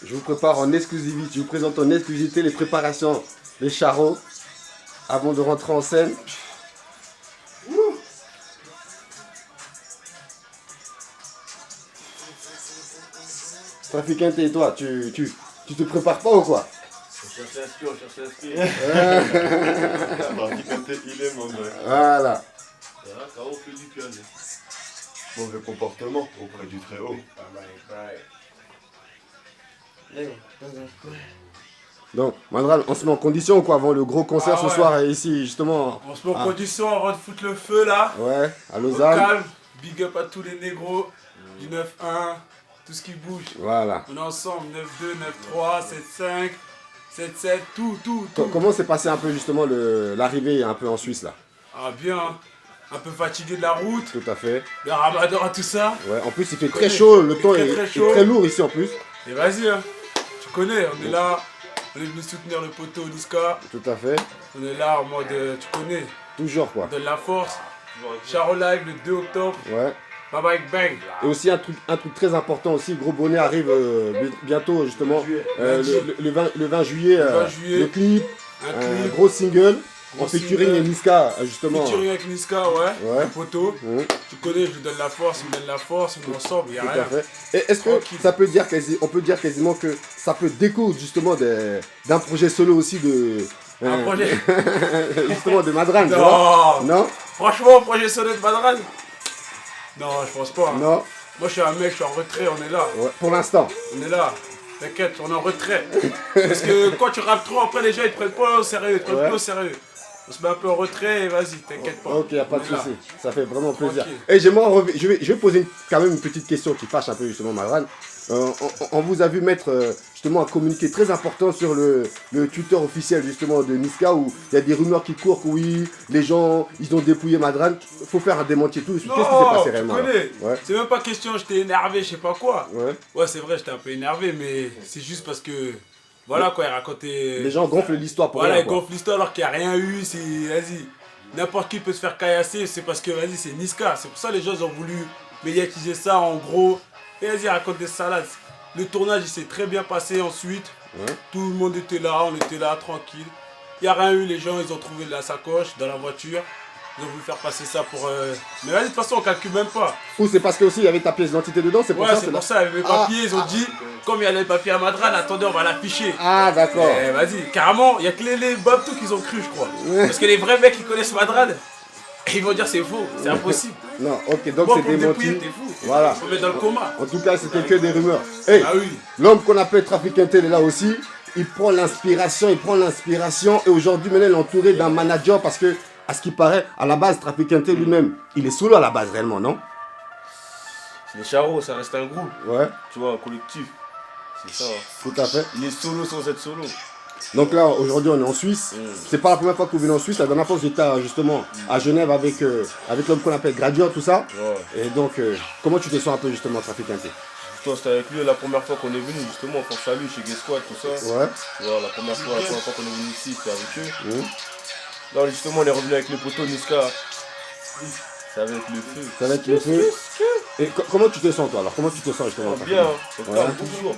Je vous prépare en exclusivité, je vous présente en exclusivité les préparations des charros avant de rentrer en scène. Traficante, et toi, tu te prépares pas ou quoi? On cherche l'inspire. Traficante, il est mon gars. Voilà. K.O. fait du piano. Mauvais comportement auprès du très haut. Donc, Madran, on se met en condition ou quoi avant le gros concert ce soir ici justement? On se met en condition avant de foutre le feu là. Ouais, à Au Lausanne. calme, big up à tous les négros du 9-1, tout ce qui bouge. Voilà. On est ensemble, 9-2, 9-3, 7-5, 7-7, tout. Comment s'est passé un peu justement l'arrivée un peu en Suisse là? Ah bien, un peu fatigué de la route, Tout à fait. le ramadan, tout ça. Ouais, en plus il fait très chaud, le temps est très chaud. très lourd ici en plus. Et vas-y, hein. Tu connais, on est là, on est venu soutenir le poteau Niska. Tout à fait. On est là en mode, tu connais, Toujours quoi. on donne la force. Charo Live le 2 octobre, Ouais. bye bye bang. Et aussi un truc très important aussi, Gros Bonnet arrive bientôt justement, le 20 juillet, 20 juillet. le clip, Un un clip, gros single, en Gros featuring single. et Niska justement. featuring avec Niska, ouais, Ouais. le poteau. Mhm. Tu connais, je lui donne la force, il me donne la force, on est ensemble, il n'y a Tout rien. à fait. Et est-ce que Tranquille. ça peut dire on peut dire quasiment que ça peut découdre justement d'un projet solo aussi de Un projet. justement de Madran, tu vois? Non, Non. franchement, projet solo de Madran. Non, je pense pas. Non. Moi, je suis un mec, je suis en retrait, on est là. Ouais, pour l'instant. On est là. T'inquiète, on est en retrait. Parce que quand tu rappes trop, après les gens ils te prennent pas au sérieux, ils te prennent Ouais. plus au sérieux. On se met un peu en retrait et vas-y, t'inquiète pas. Ok, y a pas de On est là. souci. Ça fait vraiment plaisir. Tranquille. Et je vais poser quand même une petite question qui fâche un peu justement Madran. On vous a vu mettre justement un communiqué très important sur le Twitter officiel justement de Niska où il y a des rumeurs qui courent que oui, les gens ils ont dépouillé Madran. Faut faire un démenti tout. Qu'est-ce qui s'est passé tu réellement? connais. Ouais. C'est même pas question, j'étais énervé, je sais pas quoi. Ouais. Ouais, c'est vrai, j'étais un peu énervé, mais c'est juste parce que. Voilà quoi, il racontait. Les gens gonflent l'histoire pour Voilà, rien. ils quoi. gonflent l'histoire alors qu'il n'y a rien eu, c'est. Vas-y. N'importe qui peut se faire caillasser, c'est parce que, vas-y, c'est Niska. C'est pour ça que les gens ils ont voulu médiatiser ça en gros. Et vas-y, raconte des salades. Le tournage, il s'est très bien passé ensuite. Ouais. Tout le monde était là, on était là, tranquille. Il n'y a rien eu, les gens, ils ont trouvé la sacoche dans la voiture. Ils ont voulu faire passer ça pour... Mais vas-y, de toute façon, on calcule même pas. Ou c'est parce que aussi il y avait ta pièce d'identité dedans, c'est pour Ouais, ça. c'est pour ça, avec mes papiers, ils ont dit, comme il y a les papiers à Madran, attendez, on va l'afficher. Ah d'accord. Eh, vas-y, carrément, il n'y a que les Babtou qui ont cru, je crois. Parce que les vrais mecs qui connaissent Madran, ils vont dire c'est faux, c'est impossible. Non, ok, donc Moi, c'est pour me démenti. dépouiller, t'es fou. Voilà. Faut mettre dans le coma. En tout cas, c'était que des rumeurs. Hey, Ah oui. l'homme qu'on appelle Traficante est là aussi. Il prend l'inspiration, et aujourd'hui maintenant il est entouré d'un manager parce que, à ce qui paraît, à la base, Traficante lui-même, il est solo à la base réellement, non? C'est les charros, ça reste un groupe. Ouais, Tu vois, un collectif. C'est ça. tout à fait. Il est solo sans être solo. Donc là, aujourd'hui, on est en Suisse. C'est pas la première fois que vous venez en Suisse. La dernière fois, j'étais justement à Genève avec l'homme qu'on appelle Graduate, tout ça. Ouais. Et donc, comment tu te sens un peu justement Traficante? Toi, c'était avec lui la première fois qu'on est venu, justement, pour salut chez Gay Squad, tout ça. Ouais. Voilà, la première fois qu'on est venu ici, c'était avec eux. Mhm. Là, justement, on est revenu avec le poteau Niska. Ça va être le feu. Ça va être le feu. Et comment tu te sens toi alors? Comment tu te sens justement? Bien, Traficante? on parle toujours.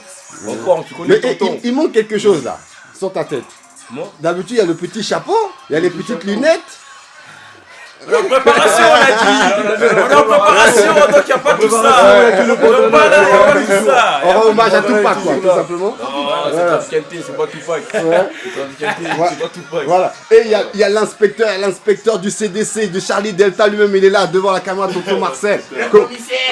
Encore, tu Mais connais tonton. il manque quelque chose là, sur ta tête. Moi D'habitude, il y a le petit chapeau, il y a les petites lunettes. On est en préparation, on a dit. On est en préparation, donc il n'y a pas tout ça. Ouais, On est pas là, il n'y a pas tout ça. On rend hommage à Tupac, quoi, tout simplement. Non, c'est Traficante, c'est pas Tupac. Ouais. C'est Traficante, c'est pas Tupac. Voilà. Et il y a l'inspecteur du CDC, de Charlie Delta lui-même, il est là devant la caméra, tonton Marcel.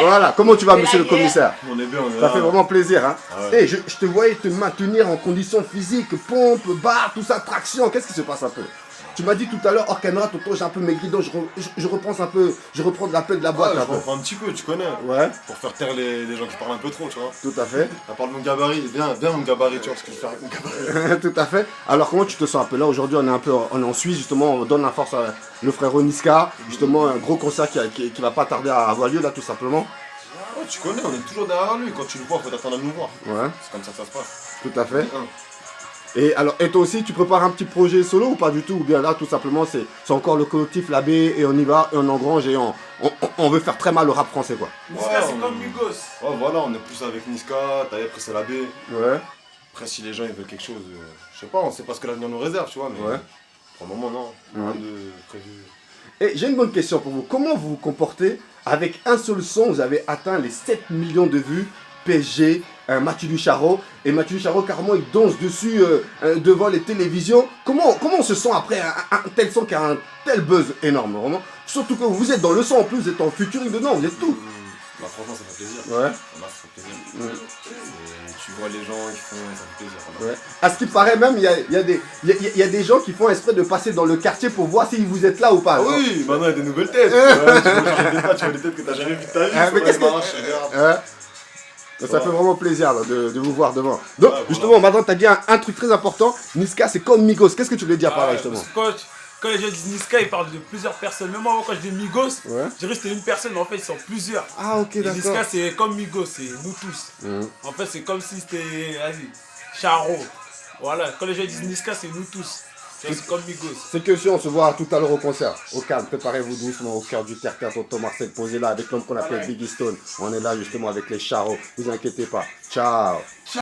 Voilà. Comment tu vas, monsieur le commissaire? On est bien, on est Ça là. fait vraiment plaisir, hein. Ouais. Et je te voyais te maintenir en condition physique, pompe, barre, tout ça, traction. Qu'est-ce qui se passe un peu? Tu m'as dit tout à l'heure, hors caméra, tonton, j'ai un peu maigri, donc je repense un peu, je reprends de la peine de la boîte. Ouais, un je peu. reprends un petit peu, tu connais. Ouais, Pour faire taire les gens qui parlent un peu trop, tu vois. tout à fait. À part de mon gabarit, viens mon gabarit, tu vois, ce que je fais avec mon gabarit. Tout à fait. Alors comment tu te sens un peu là aujourd'hui? On est en Suisse justement, on donne la force à le frère Niska, justement un gros concert qui va pas tarder à avoir lieu là tout simplement. Oh, tu connais, on est toujours derrière lui. Quand tu le vois, faut t'attendre à nous voir. Ouais, C'est comme ça que ça se passe. tout à fait. Hein. Et alors, et toi aussi, tu prépares un petit projet solo ou pas du tout? Ou bien là, tout simplement, c'est encore le collectif La B et on y va et on engrange et on veut faire très mal au rap français, quoi. Niska, Ouais, c'est on- comme Migos. Ouais, voilà, on est plus avec Niska, t'as après c'est la B. Ouais. Après, si les gens ils veulent quelque chose, je sais pas, on sait pas ce que l'avenir nous réserve, tu vois, mais Ouais. pour le moment, non. Ouais. Rien de prévu. Et j'ai une bonne question pour vous. Comment vous vous comportez avec un seul son? Vous avez atteint les 7 millions de vues. PSG, Mathieu Ducharo. Et Mathieu Ducharo, carrément, il danse dessus devant les télévisions. Comment on se sent après un tel son qui a un tel buzz énorme, vraiment? Surtout que vous êtes dans le son en plus, vous êtes en featuring dedans, vous êtes tout. Bah, franchement, ça fait plaisir. Ouais. Là, ça fait plaisir. Et tu vois les gens, ils font, ça fait plaisir. Voilà. Ouais. À ce qui paraît même, il y a des gens qui font exprès de passer dans le quartier pour voir si vous êtes là ou pas. Ah oui, maintenant il y a des nouvelles têtes. Ouais, tu vois des têtes que t'as jamais vues de ta vie. Ah, mais sur qu'est-ce les que- marches, regarde. Hein? Ça fait vraiment plaisir là, de vous voir devant. Donc, voilà. justement, maintenant, tu as dit un truc très important. Niska, c'est comme Migos. Qu'est-ce que tu voulais dire par là, Ouais, justement? parce que quand les gens disent Niska, ils parlent de plusieurs personnes. Même moi, quand je dis Migos, Ouais. je dirais que c'était une personne, mais en fait, ils sont plusieurs. Ah, ok, Et d'accord. Niska, c'est comme Migos, c'est nous tous. Mhm. En fait, c'est comme si c'était, vas-y, Charo. Voilà, quand les gens disent Niska, c'est nous tous. C'est comme Migos. C'est que si on se voit tout à l'heure au concert, au calme, préparez-vous doucement au cœur du terre-terre, tonton Marcel, posé là avec l'homme qu'on appelle Biggie Stone. On est là justement avec les charros, vous inquiétez pas. Ciao.